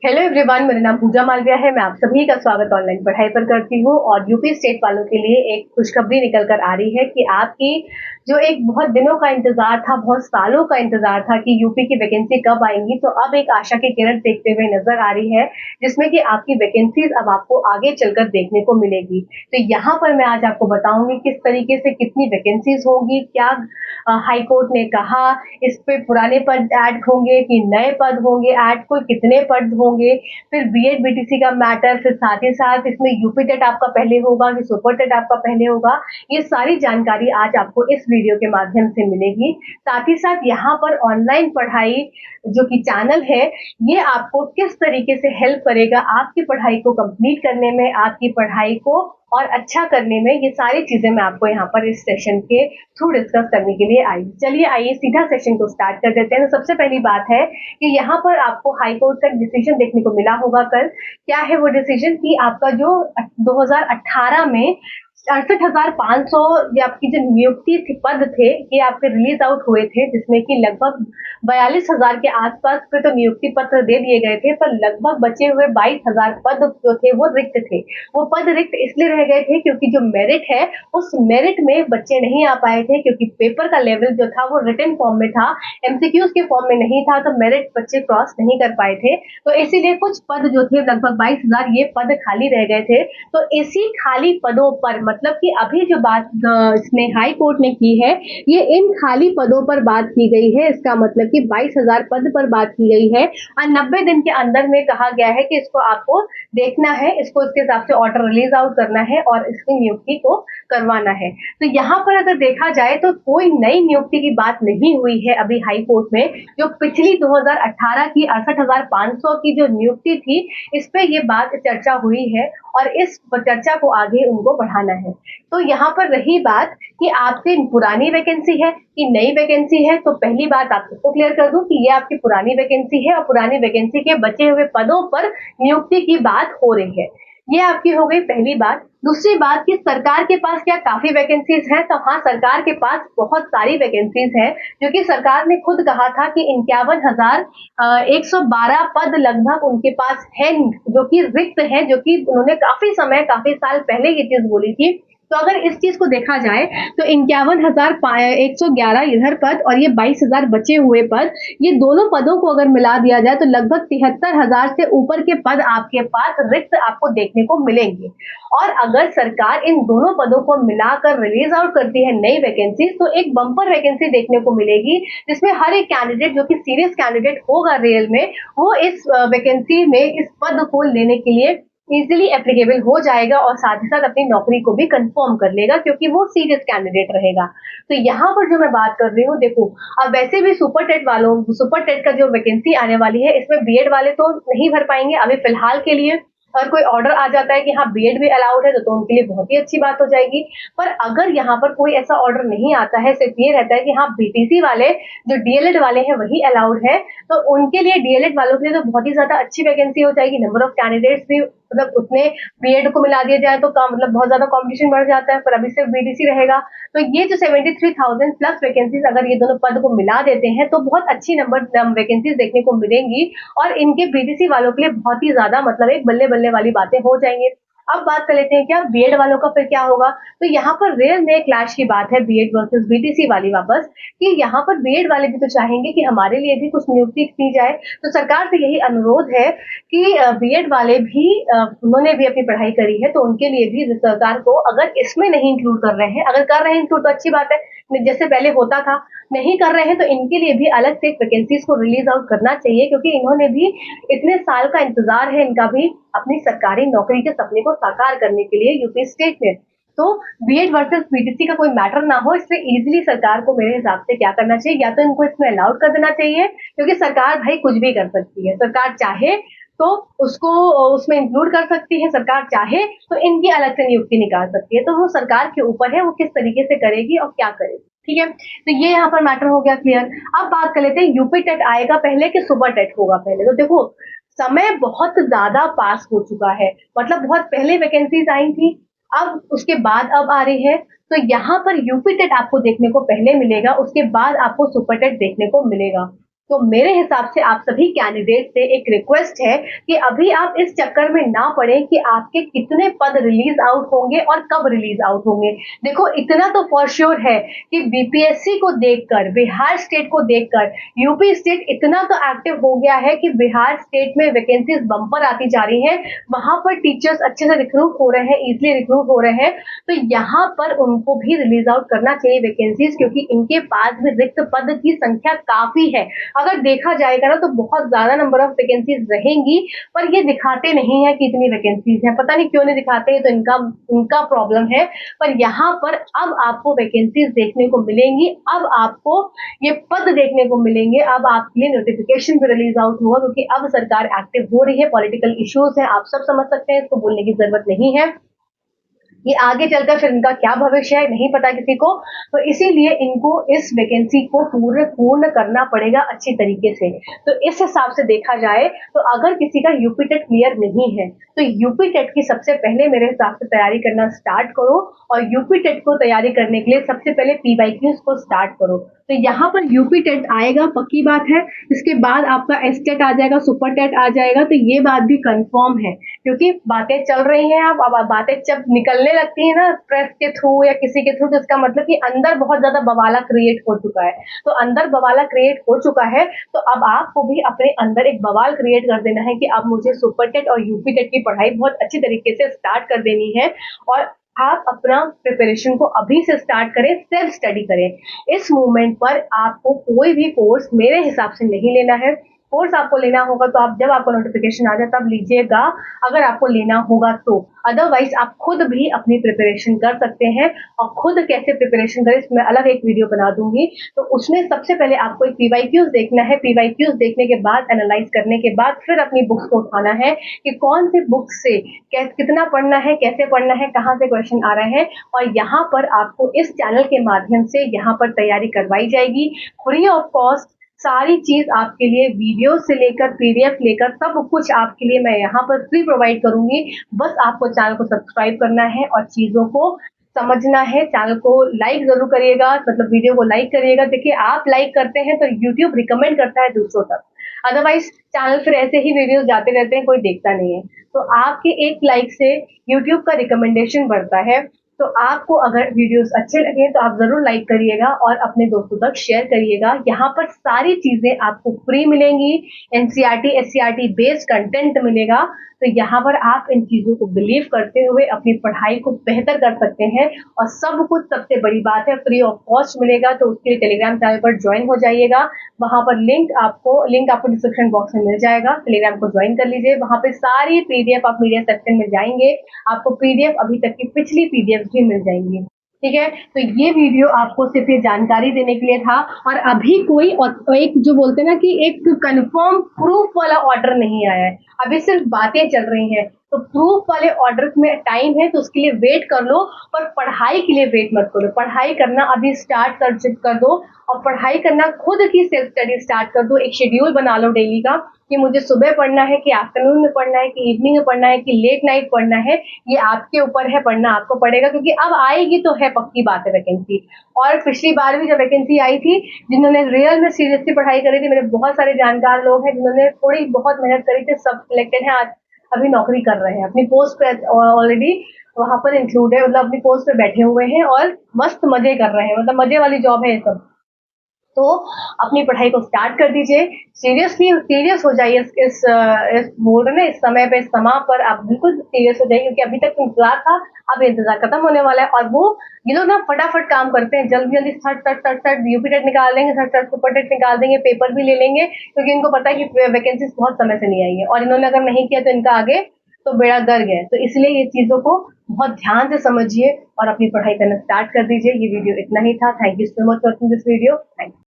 Hello everyone, मेरा नाम पूजा मालविया है। मैं आप सभी का स्वागत ऑनलाइन पढ़ाई पर करती हूँ और यूपी स्टेट वालों के लिए एक खुशखबरी निकल कर आ रही है कि आपकी जो एक बहुत दिनों का इंतजार था, बहुत सालों का इंतजार था कि यूपी की वैकेंसी कब आएंगी, तो अब एक आशा की किरण देखते हुए नजर आ रही है, जिसमें कि आपकी वैकेंसीज अब आपको आगे चलकर देखने को मिलेगी। तो यहाँ पर मैं आज आपको बताऊंगी किस तरीके से कितनी वैकेंसीज होंगी, क्या हाई कोर्ट ने कहा, इस पे पुराने पद ऐड होंगे कि नए पद होंगे ऐड, कोई कितने पद होंगे, फिर बीएड बीटीसी का मैटर, फिर साथ ही साथ इसमें यूपी टेट आपका पहले होगा कि सुपर टेट आपका पहले होगा। ये सारी जानकारी आज आपको इस वीडियो के माध्यम से मिलेगी। साथ ही साथ यहाँ पर ऑनलाइन पढ़ाई जो कि चैनल है, ये आपको किस तरीके से हेल्प करेगा आपकी पढ़ाई को कंप्लीट करने में, आपकी पढ़ाई को और अच्छा करने में, ये सारी चीजें मैं आपको यहाँ पर इस सेशन के थ्रू डिस्कस करने के लिए आई। चलिए आइए सीधा सेशन को स्टार्ट कर देते हैं। तो सबसे पहली बात है कि यहाँ पर आपको हाई कोर्ट का डिसीजन देखने को मिला होगा कल। क्या है वो डिसीजन कि आपका जो 2018 में 68,500 ये आपकी जो नियुक्ति थी, पद थे, ये आपके रिलीज आउट हुए थे, जिसमें कि लगभग 42,000 के आसपास पे तो नियुक्ति पत्र दे दिए गए थे, पर लगभग बचे हुए 22,000 पद जो थे वो रिक्त थे। वो पद रिक्त इसलिए रह गए थे क्योंकि जो मेरिट है, उस मेरिट में बच्चे नहीं आ पाए थे, क्योंकि पेपर का लेवल जो था वो रिटन फॉर्म में था, एमसीक्यूज के फॉर्म में नहीं था, तो मेरिट बच्चे क्रॉस नहीं कर पाए थे। तो इसीलिए कुछ पद जो थे, लगभग 22,000 ये पद खाली रह गए थे। तो इसी खाली पदों पर, मतलब कि अभी जो बात इसने हाई कोर्ट ने की है, ये इन खाली पदों पर बात की गई है। इसका मतलब कि 22,000 पद पर बात की गई है और 90 दिन के अंदर में कहा गया है कि इसको आपको देखना है, इसको इसके हिसाब से ऑर्डर रिलीज आउट करना है और इसकी नियुक्ति को करवाना है। तो यहाँ पर अगर देखा जाए तो कोई नई नियुक्ति की बात नहीं हुई है अभी हाई कोर्ट में। जो पिछली 2018 की 68,500 की जो नियुक्ति थी, इस पे ये बात चर्चा हुई है और इस चर्चा को आगे उनको बढ़ाना है। तो यहाँ पर रही बात कि आपकी पुरानी वैकेंसी है कि नई वैकेंसी है, तो पहली बात आप सबको क्लियर कर दूं कि ये आपकी पुरानी वैकेंसी है और पुरानी वैकेंसी के बचे हुए पदों पर नियुक्ति की बात हो रही है। ये आपकी हो गई पहली बात। दूसरी बात कि सरकार के पास क्या काफी वैकेंसीज हैं, तो हाँ, सरकार के पास बहुत सारी वैकेंसीज हैं, जो कि सरकार ने खुद कहा था कि 51,112 पद लगभग उनके पास है, जो कि रिक्त है, जो कि उन्होंने काफी समय, काफी साल पहले ये चीज बोली थी। तो अगर इस चीज को देखा जाए तो 51,111 इधर पद और ये 22,000 बचे हुए पद, ये दोनों पदों को अगर मिला दिया जाए तो लगभग 73,000 से ऊपर के पद आपके पास रिक्त आपको देखने को मिलेंगे। और अगर सरकार इन दोनों पदों को मिलाकर रिलीज आउट करती है नई वैकेंसी, तो एक बम्पर वैकेंसी देखने को मिलेगी, जिसमें हर एक कैंडिडेट जो कि सीरियस कैंडिडेट होगा रियल में, वो इस वैकेंसी में इस पद को लेने के लिए इजीली एप्लीकेबल हो जाएगा और साथ ही साथ अपनी नौकरी को भी कंफर्म कर लेगा, क्योंकि वो सीरियस कैंडिडेट रहेगा। तो यहाँ पर जो मैं बात कर रही हूँ, देखो, अब वैसे भी सुपर टेट का जो वैकेंसी आने वाली है, इसमें बीएड वाले तो नहीं भर पाएंगे अभी फिलहाल के लिए। और कोई ऑर्डर आ जाता है कि हाँ बीएड भी अलाउड है, तो उनके लिए बहुत ही अच्छी बात हो जाएगी। पर अगर यहाँ पर कोई ऐसा ऑर्डर नहीं आता है, सिर्फ ये रहता है कि हाँ बीटीसी वाले, जो डीएलएड वाले हैं, वही अलाउड है, तो उनके लिए, डीएलएड वालों के लिए तो बहुत ही ज्यादा अच्छी वैकेंसी हो जाएगी। नंबर ऑफ कैंडिडेट्स भी, मतलब उतने बीएड को मिला दिया जाए तो मतलब बहुत ज्यादा कंपटीशन बढ़ जाता है, पर अभी सिर्फ बीटीसी रहेगा। तो ये जो 73,000 प्लस वैकेंसीज अगर ये दोनों पद को मिला देते हैं, तो बहुत अच्छी नंबर वैकेंसीज देखने को मिलेंगी और इनके बीटीसी वालों के लिए बहुत ही ज्यादा, मतलब एक बल्ले बल्ले वाली बातें हो जाएंगी। अब बात कर लेते हैं क्या बीएड वालों का फिर क्या होगा। तो यहाँ पर रियल में क्लैश की बात है बीएड वर्सेस बीटीसी वाली वापस, कि यहाँ पर बीएड वाले भी तो चाहेंगे कि हमारे लिए भी कुछ नियुक्ति की जाए। तो सरकार से यही अनुरोध है कि बीएड वाले भी, उन्होंने भी अपनी पढ़ाई करी है, तो उनके लिए भी सरकार को, अगर इसमें नहीं इंक्लूड कर रहे हैं, अगर कर रहे हैं इंक्लूड तो अच्छी बात है, जैसे पहले होता था, नहीं कर रहे हैं तो इनके लिए भी अलग से वैकेंसीज को रिलीज आउट करना चाहिए, क्योंकि इन्होंने भी, इतने साल का इंतजार है इनका भी अपनी सरकारी नौकरी के सपने को साकार करने के लिए यूपी स्टेट में। तो बीएड वर्सेस बीटीसी का कोई मैटर ना हो, इससे इजीली सरकार को मेरे हिसाब से क्या करना चाहिए, या तो इनको इसमें अलाउड कर देना चाहिए, क्योंकि सरकार भाई कुछ भी कर सकती है। सरकार चाहे तो उसको उसमें इंक्लूड कर सकती है, सरकार चाहे तो इनकी अलग से नियुक्ति निकाल सकती है। तो वो सरकार के ऊपर है, वो किस तरीके से करेगी और क्या करेगी। ठीक है, तो ये यहाँ पर मैटर हो गया क्लियर। अब बात कर लेते हैं यूपी टेट आएगा पहले कि सुपर टेट होगा पहले। तो देखो, समय बहुत ज्यादा पास हो चुका है, मतलब बहुत पहले वैकेंसीज आई थी, अब उसके बाद अब आ रही है। तो यहाँ पर यूपी टेट आपको देखने को पहले मिलेगा, उसके बाद आपको सुपर टेट देखने को मिलेगा। तो मेरे हिसाब से आप सभी कैंडिडेट से एक रिक्वेस्ट है कि अभी आप इस चक्कर में ना पड़े कि आपके कितने पद रिलीज आउट होंगे और कब रिलीज आउट होंगे। देखो इतना तो फॉर श्योर है कि बीपीएससी को देखकर, बिहार स्टेट को देखकर यूपी स्टेट इतना तो एक्टिव हो गया है कि बिहार स्टेट में वैकेंसीज बम्पर आती जा रही है, वहां पर टीचर्स अच्छे से रिक्रूट हो रहे हैं, इजिली रिक्रूट हो रहे हैं। तो यहाँ पर उनको भी रिलीज आउट करना चाहिए वैकेंसीज, क्योंकि इनके पास भी रिक्त पद की संख्या काफी है। अगर देखा जाएगा ना तो बहुत ज्यादा नंबर ऑफ वैकेंसीज रहेंगी, पर ये दिखाते नहीं है कि इतनी वैकेंसीज है, पता नहीं क्यों नहीं दिखाते हैं, तो इनका प्रॉब्लम है। पर यहाँ पर अब आपको वैकेंसीज देखने को मिलेंगी, अब आपको ये पद देखने को मिलेंगे, अब आपके लिए नोटिफिकेशन भी रिलीज आउट होगा, क्योंकि अब सरकार एक्टिव हो रही है। पॉलिटिकल इश्यूज है, आप सब समझ सकते हैं, इसको बोलने की जरूरत नहीं है। ये आगे चलकर फिर इनका क्या भविष्य है नहीं पता किसी को, तो इसीलिए इनको इस वैकेंसी को पूर्ण करना पड़ेगा अच्छी तरीके से। तो इस हिसाब से देखा जाए तो अगर किसी का यूपी टेट क्लियर नहीं है तो यूपी टेट की सबसे पहले मेरे हिसाब से तैयारी करना स्टार्ट करो, और यूपी टेट को तैयारी करने के लिए सबसे पहले पीवाईक्यूज को स्टार्ट करो। तो यहाँ पर यूपी टेट आएगा पक्की बात है, इसके बाद आपका एस टेट आ जाएगा, सुपर टेट आ जाएगा, तो ये बात भी कंफर्म है, क्योंकि बातें चल रही हैं। अब बातें जब निकलने लगती है ना प्रेस के थ्रू या किसी के थ्रू, तो इसका मतलब कि अंदर बहुत ज्यादा बवाला क्रिएट हो चुका है। तो अंदर बवाला क्रिएट हो चुका है, तो अब आपको भी अपने अंदर एक बवाल क्रिएट कर देना है कि अब मुझे सुपर टेट और यूपी टेट की पढ़ाई बहुत अच्छी तरीके से स्टार्ट कर देनी है, और आप अपना प्रिपरेशन को अभी से स्टार्ट करें, सेल्फ स्टडी करें। इस मूवमेंट पर आपको कोई भी कोर्स मेरे हिसाब से नहीं लेना है। कोर्स आपको लेना होगा तो आप जब आपको नोटिफिकेशन आ जाए तब लीजिएगा, अगर आपको लेना होगा तो। अदरवाइज आप खुद भी अपनी प्रिपरेशन कर सकते हैं, और खुद कैसे प्रिपरेशन करें इसमें अलग एक वीडियो बना दूंगी। तो उसमें सबसे पहले आपको एक पीवाईक्यूज देखना है, पीवाईक्यूज देखने के बाद एनालाइज करने के बाद फिर अपनी बुक्स को उठाना है कि कौन सी बुक से कितना पढ़ना है, कैसे पढ़ना है, कहाँ से क्वेश्चन आ रहे हैं। और यहाँ पर आपको इस चैनल के माध्यम से यहाँ पर तैयारी करवाई जाएगी फ्री ऑफ कॉस्ट। सारी चीज आपके लिए, वीडियो से लेकर पीडीएफ लेकर सब कुछ आपके लिए मैं यहाँ पर फ्री प्रोवाइड करूंगी। बस आपको चैनल को सब्सक्राइब करना है और चीजों को समझना है। चैनल को लाइक जरूर करिएगा, मतलब वीडियो को लाइक करिएगा। देखिए आप लाइक करते हैं तो यूट्यूब रिकमेंड करता है दूसरों तक, अदरवाइज चैनल फिर ऐसे ही वीडियोस जाते रहते हैं, कोई देखता नहीं है। तो आपके एक लाइक से यूट्यूब का रिकमेंडेशन बढ़ता है। तो आपको अगर वीडियोस अच्छे लगे तो आप जरूर लाइक करिएगा और अपने दोस्तों तक शेयर करिएगा। यहाँ पर सारी चीजें आपको फ्री मिलेंगी, एनसीईआरटी एससीईआरटी बेस्ड कंटेंट मिलेगा। तो यहाँ पर आप इन चीजों को बिलीव करते हुए अपनी पढ़ाई को बेहतर कर सकते हैं, और सब कुछ सबसे बड़ी बात है फ्री ऑफ कॉस्ट मिलेगा। तो उसके लिए टेलीग्राम चैनल पर ज्वाइन हो जाइएगा, वहां पर लिंक आपको डिस्क्रिप्शन बॉक्स में मिल जाएगा। टेलीग्राम को ज्वाइन कर लीजिए, वहां पे सारी पीडीएफ आप मीडिया सेक्शन में जाएंगे, आपको पीडीएफ अभी तक की पिछली पीडीएफ भी मिल जाएंगी। ठीक है, तो ये वीडियो आपको सिर्फ ये जानकारी देने के लिए था, और अभी कोई एक जो बोलते हैं ना कि एक कंफर्म प्रूफ वाला ऑर्डर नहीं आया है, अभी सिर्फ बातें चल रही हैं। तो प्रूफ वाले ऑर्डर में टाइम है, तो उसके लिए वेट कर लो, पर पढ़ाई के लिए वेट मत करो। पढ़ाई करना अभी स्टार्ट कर दो, और पढ़ाई करना खुद की सेल्फ स्टडी स्टार्ट कर दो। एक शेड्यूल बना लो डेली का कि मुझे सुबह पढ़ना है, कि आफ्टरनून में पढ़ना है, कि इवनिंग में पढ़ना है, कि लेट नाइट पढ़ना है। ये आपके ऊपर है, पढ़ना आपको पड़ेगा, क्योंकि अब आएगी तो है पक्की बात है वैकेंसी। और पिछली बार भी जब वैकेंसी आई थी, जिन्होंने रियल में सीरियसली पढ़ाई करी थी, मेरे बहुत सारे जानकार लोग हैं जिन्होंने थोड़ी बहुत मेहनत करी थी, सब सिलेक्टेड है, आज अभी नौकरी कर रहे हैं, अपनी पोस्ट पे ऑलरेडी वहां पर इंक्लूड है, मतलब अपनी पोस्ट पे बैठे हुए हैं और मस्त मजे कर रहे हैं, मतलब मजे वाली जॉब है ये सब। तो अपनी पढ़ाई को स्टार्ट कर दीजिए, सीरियस हो जाइए इस बोल रहे ना इस समय पे, इस समय पर आप बिल्कुल सीरियस हो जाइए, क्योंकि अभी तक इंतजार था, अब इंतजार खत्म होने वाला है। और वो ये लोग ना फटाफट काम करते हैं, जल्दी जल्दी सट यूपी टेट निकाल देंगे, सट सुपर टेट निकाल देंगे, पेपर भी ले लेंगे, क्योंकि इनको पता है कि वैकेंसीज बहुत समय से नहीं आई है, और इन्होंने अगर नहीं किया तो इनका आगे तो बेड़ा गर्क है। तो इसलिए ये चीजों को बहुत ध्यान से समझिए और अपनी पढ़ाई करना स्टार्ट कर दीजिए। ये वीडियो इतना ही था। Thank you so much for watching this video. Thank you.